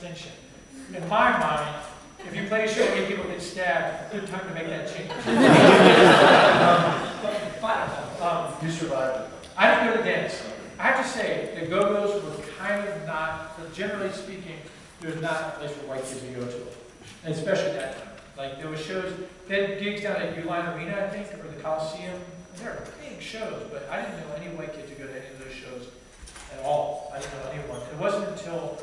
distinction. In my mind, if you play a show where people get stabbed, good time to make that change. You survived. I didn't go to dance. I have to say, the Go-Go's were kind of not, generally speaking, there's not a place for white kids to go to. And especially at that time. Like, there were shows, they had gigs down at Uline Arena, I think, or the Coliseum. They were big shows, but I didn't know any white kid to go to any of those shows at all. I didn't know anyone. It wasn't until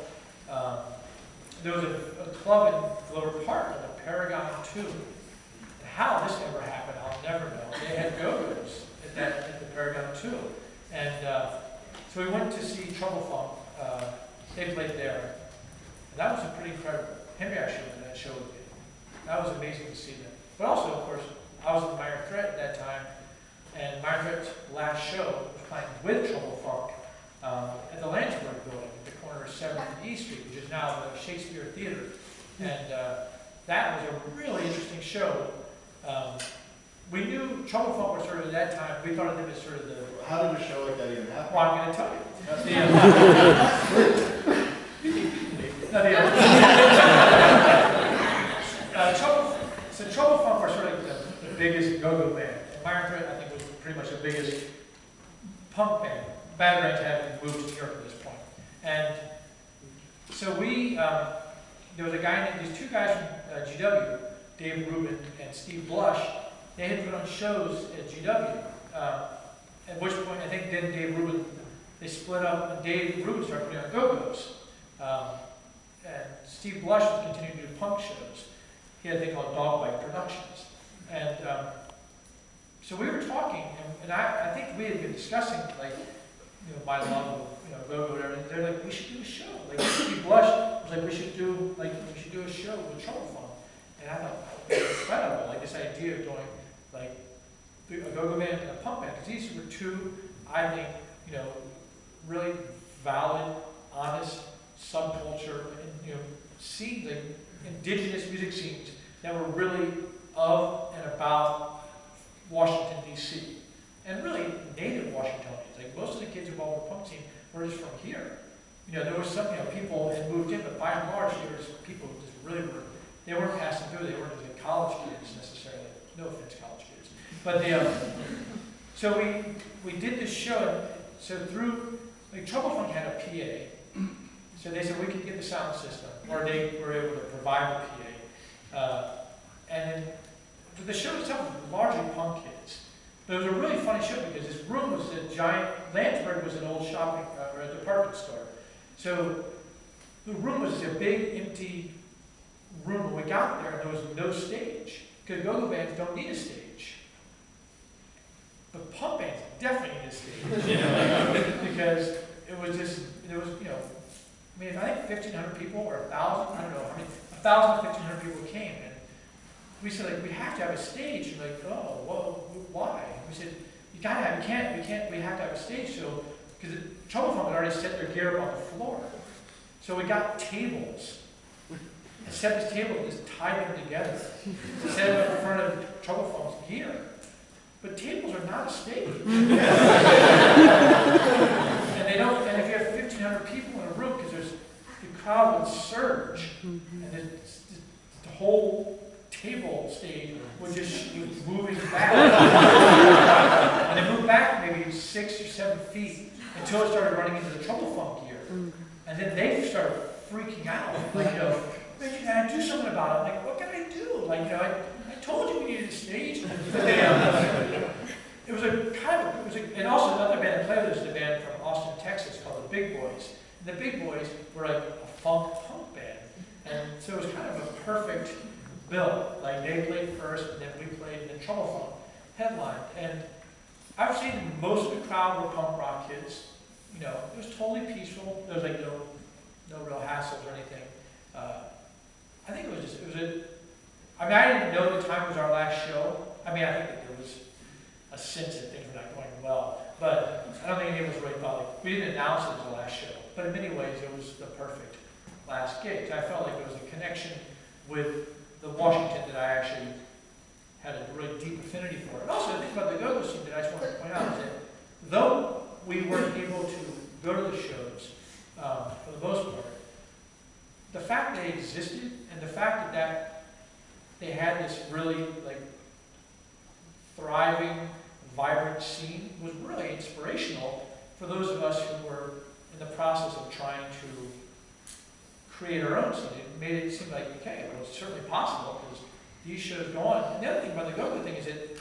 there was a club in Glover Park, the Paragon 2. How this ever happened, I'll never know. They had Go-Go's at the Paragon 2. And so we went to see Trouble Funk. They played there. And that was pretty incredible. Henry actually was in that show with me. That was amazing to see them. But also, of course, I was in Minor Threat at that time. And Minor Threat's last show was playing with Trouble Funk at the Landsberg building at the corner of 7th and E Street, which is now the Shakespeare Theater. And that was a really interesting show. We knew Trouble Funk was sort of at that time, we thought of them as sort of the... How did a show like that even happen? Well, I'm going to tell you. Trouble Funk were sort of the biggest go-go band. And Minor Threat, I think, was pretty much the biggest punk band. Bad Brains had moved to New York at this point. And so there was a guy named, these two guys from GW, Dave Rubin and Steve Blush. They had put on shows at GW. At which point, I think then Dave Rubin, they split up, and Dave Rubin started putting on Go-Go's. And Steve Blush was continuing to do punk shows. He had a thing called Dogbite Productions. And so we were talking, and I think we had been discussing, like, my love of, Go-Go and everything. They're like, we should do a show. Like, Steve Blush was like, we should do a show with Trouble Funk. And I thought, that was incredible, like this idea of doing, like, a go-go band and a punk band, because these were two, I think, really valid, honest subculture, and, scenes, like indigenous music scenes that were really of and about Washington, D.C. And really native Washingtonians. Like, most of the kids involved in the punk scene were just from here. There was some, people had moved in, but by and large, there was people who just really were, they weren't passing through, they weren't like college kids necessarily. No offense, college kids. But so we did this show, and so through, like, Trouble Funk had a PA. So they said we could get the sound system, or they were able to provide the PA. And then the show itself was largely punk kids. But it was a really funny show because this room was a giant, Landsberg was an old shopping, or a department store. So the room was a big, empty room. When we got there, there was no stage. Because go-go bands don't need a stage. But punk bands definitely need a stage. Because it was just, there was, I think 1,500 people or 1,000, I don't know, 1,000 to 1,500 people came. And we said, like, we have to have a stage. And like, oh, well, why? We said, we have to have a stage. So, because Trouble Funk had already set their gear up on the floor. So we got tables. And set this table and just tied them together. Set them up in front of Trouble Funk's gear. But tables are not a stage. And they don't, and if you have 1,500 people in a room, because the crowd would surge, and the whole table stage was just moving back. And they moved back maybe 6 or 7 feet until it started running into the Trouble Funk gear. And then they started freaking out. Like, man, you gotta do something about it. I'm like, what can I do? Like, I told you we needed a stage. It was and also another band that played with us, the band from Austin, Texas, called the Big Boys. And the Big Boys were like a funk punk band. And so it was kind of a perfect bill. Like, they played first, and then we played, and then Trouble Funk headlined. And I've seen most of the crowd were punk rock kids. It was totally peaceful. There was like no real hassles or anything. I think I didn't know the time was our last show. I think that there was a sense that things were not going well. But I don't think any of us really thought, like, we didn't announce it as the last show. But in many ways, it was the perfect last gig. So I felt like there was a connection with the Washington that I actually had a really deep affinity for. And also, the thing about the go-go scene that I just wanted to point out is that though we weren't able to go to the shows, for the most part, the fact they existed and the fact that they had this really like thriving, vibrant scene was really inspirational for those of us who were in the process of trying to create our own scene. It made it seem like, okay, well, it's certainly possible because these shows go on. And the other thing about the go-go thing is that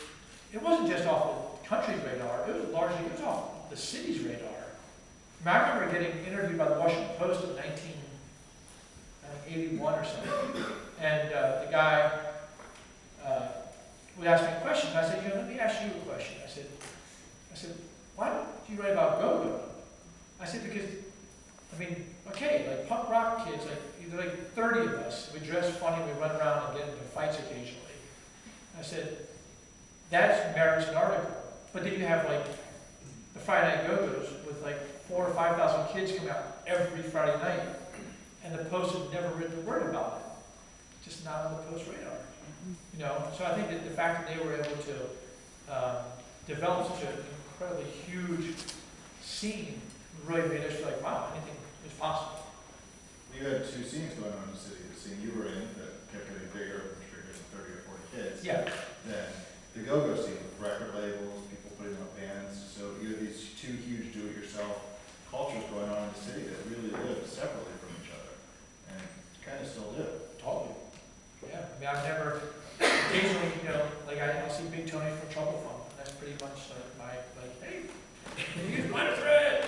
it wasn't just off the country's radar, it was largely off the city's radar. I remember getting interviewed by the Washington Post in 1981 or something, and the guy would ask me a question, and I said, let me ask you a question. I said, why don't you write about go-go? I said, because, okay, like punk rock kids, like 30 of us, we dress funny, we run around and get into fights occasionally. I said, that merits an article. But then you have like the Friday Night Go-Go's with like 4,000 or 5,000 kids come out every Friday night, and the Post had never written a word about it. Just not on the Post radar. So I think that the fact that they were able to develop such an incredibly huge scene really made us feel like, wow, anything is possible. You had two scenes going on in the city. The scene you were in that kept getting bigger, bigger than 30 or 40 kids. Yeah. Then the go-go scene with record labels, people putting up bands. So you have these two huge do-it-yourself cultures going on in the city that really live separately from each other, and kind of still do. Totally. Yeah. I've never, occasionally, I'll see Big Tony from Trouble Funk, and that's pretty much hey, can you use minor thread?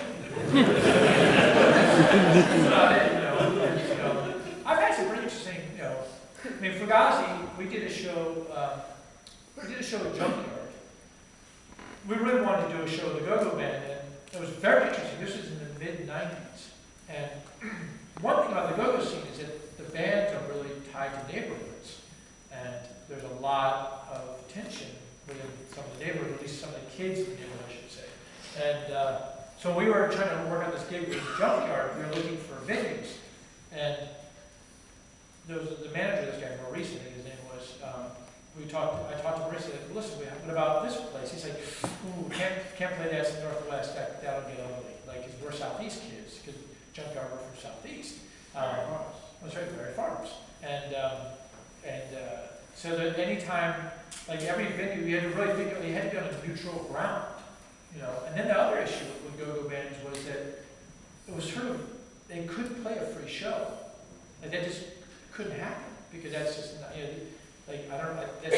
That's about it, I've had some pretty interesting, Fugazi, we did a show at Junkyard. We really wanted to do a show with the Go-Go Band, and it was very interesting. This was in the mid-90s. And one thing about the go-go scene is that the bands are really tied to neighborhoods. And there's a lot of tension within some of the neighborhoods, at least some of the kids in the neighborhood, I should say. And so we were trying to work on this gig with Junkyard. We were looking for venues. And there was the manager of this guy, Maurice, I think his name was. I talked to Maurice, and I said, listen, what about this place? He's like, ooh, can't play that in the Northwest, that'll get ugly. Because we're Southeast kids, because Junkyard were from Southeast. That's right, very farms. And so that anytime, every venue, we had to really think, we had to be on a neutral ground, And then the other issue with go-go bands was that it was sort of, they couldn't play a free show. That just couldn't happen, because that's just not, I don't know, that's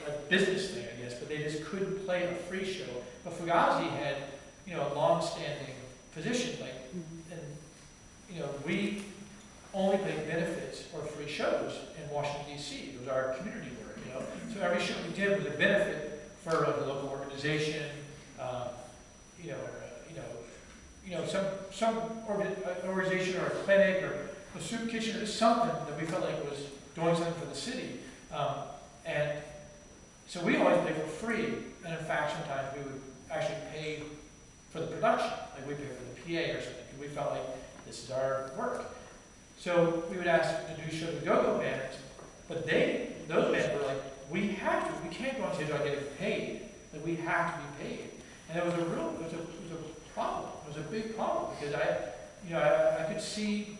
a business thing, I guess, but they just couldn't play a free show. But Fugazi had, a long-standing position, and, we only played benefits or free shows in Washington, D.C. It was our community work, So every show we did was a benefit for the local organization, some organization or a clinic or a soup kitchen or something that we felt like was doing something for the city. And so we always played for free, and in fact, sometimes we would actually pay for the production, we pay for the PA or something, because we felt like this is our work. So we would ask to do shows with go-go bands, but those bands were like, we can't go on stage without getting paid, we have to be paid. And it was a problem, it was a big problem, because I could see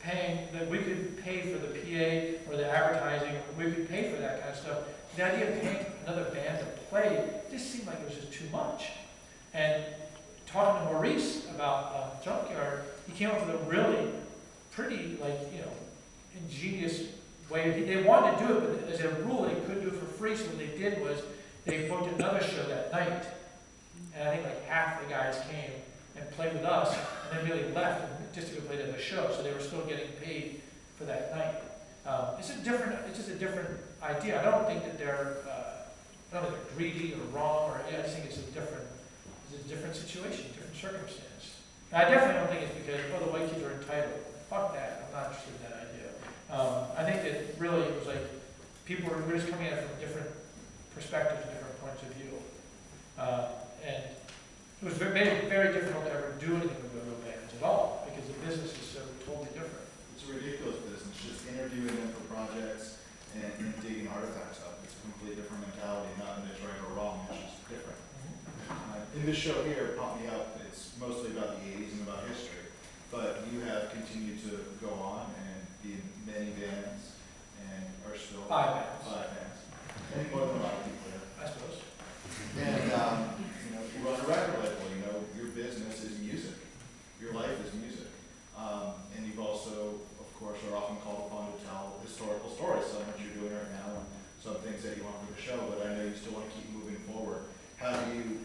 paying, that we could pay for the PA or the advertising, we could pay for that kind of stuff. The idea of paying another band to play just seemed like it was just too much. And talking to Maurice about Junkyard, he came up with a really pretty, ingenious way. They wanted to do it, but as a rule, they couldn't do it for free, so what they did was they booked another show that night. And I think half the guys came and played with us, and then really left just to go play the other show. So they were still getting paid for that night. It's just a different idea. I don't think that they're greedy or wrong, I just think it's a different situation, different circumstance. And I definitely don't think it's because, the white kids are entitled. Fuck that. I'm not interested in that idea. I think that really it was people were just coming at it from different perspectives, different points of view. And it was made it very difficult to ever do anything with go-go bands at all, because the business is so totally different. It's a ridiculous business, just interviewing them for projects and digging artifacts up. It's a completely different mentality, not that it's right or wrong, it's just different. In this show here, Pump Me Up, it's mostly about the 80s and about history, but you have continued to go on and are often called upon to tell historical stories, some which you're doing right now, and some things that you want for the show, but I know you still want to keep moving forward. How do you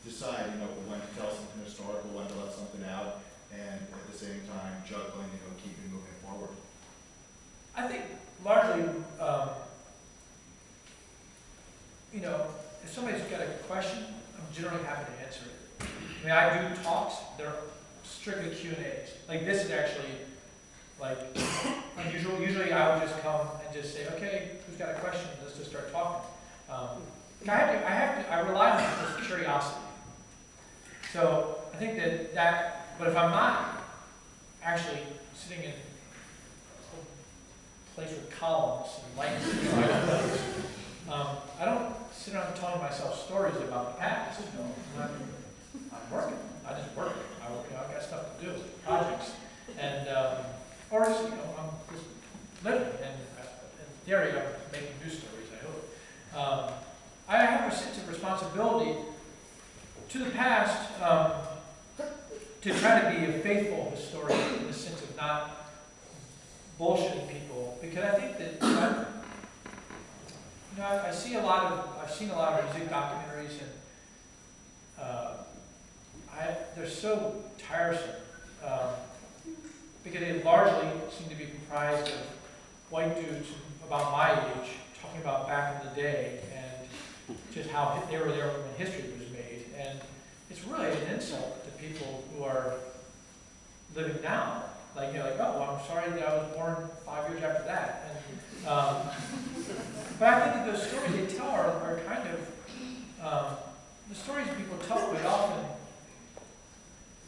decide, when to tell something historical, when to let something out, and at the same time juggling, keeping moving forward? I think largely, if somebody's got a question, I'm generally happy to answer it. I mean, I do talks, they're strictly Q&As. Like this is actually unusual. Usually I would just come and just say, okay, who's got a question? Let's just start talking. I rely on people's curiosity. So I think but if I'm not actually sitting in a place with columns and lights, I don't sit around telling myself stories about the past. I'm working. I just work. I've got stuff to do, projects, and or just I'm just living. And in theory, I'm making new stories. I hope. I have a sense of responsibility to the past to try to be a faithful historian in the sense of not bullshitting people, because I think that I've seen a lot of music documentaries, and they're so tiresome because they largely seem to be comprised of white dudes about my age talking about back in the day and just how they were there when history was made. And it's really an insult to people who are living now. Like, oh, I'm sorry that I was born 5 years after that. And, but I think that those stories they tell are kind of, the stories people tell quite often,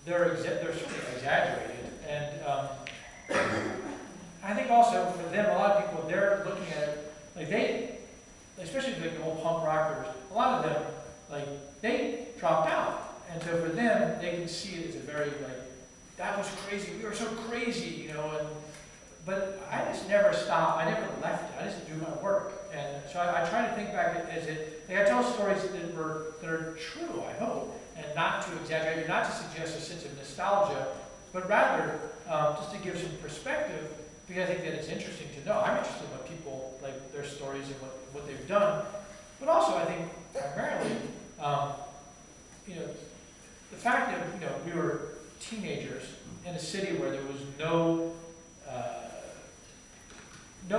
they're sort of exaggerated. And I think also for them, a lot of people, they're looking at it, especially like the old punk rockers, a lot of them, they dropped out. And so for them, they can see it as a very, that was crazy, we were so crazy, but I just never stopped, I never left it, I just do my work. And so I try to think back as I tell stories that are true, I hope, and not to exaggerate, not to suggest a sense of nostalgia, but rather just to give some perspective, because I think that it's interesting to know. I'm interested in what people, their stories and what they've done, but also I think primarily, the fact that, we were teenagers in a city where there was no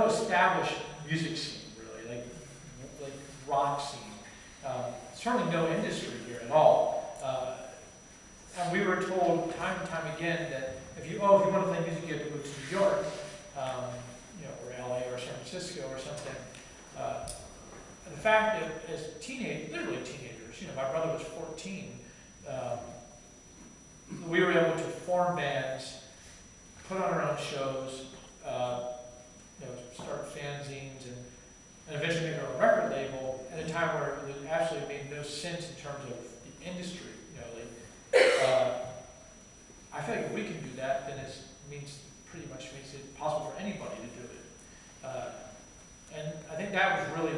established music scene, really, like rock scene. Certainly no industry here at all. And we were told time and time again that if you want to play music, you have to move to New York, or LA or San Francisco or something. And the fact that as literally teenagers, my brother was 14, we were able to form bands, put on our own shows, start fanzines, and eventually make our own record label at a time where it absolutely made no sense in terms of the industry. I feel like if we can do that, then it pretty much makes it possible for anybody to do it. And I think that was really